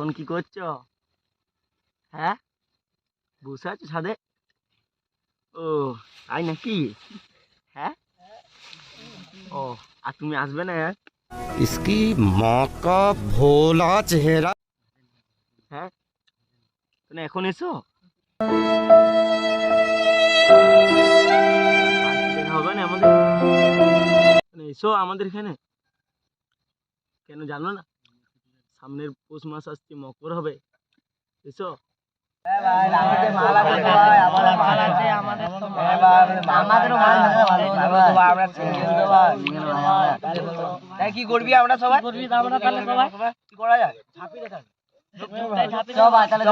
এখন কি করছো? হ্যাঁ, বসে আছো ছাদে? ও, তাই নাকি? হ্যাঁ, ও, আর তুমি আসবে না? इसकी माँ का भोला चेहरा। হ্যাঁ, তাহলে এখন এসো। আজকে দেখা হবে না আমাদের? এসো আমাদের এখানে। কেন জানো না? সামনের পৌষ মাস আসছে, মকর হবে। এসো। কি করবি আমরা সবাই কি করা যায় সবাই তাহলে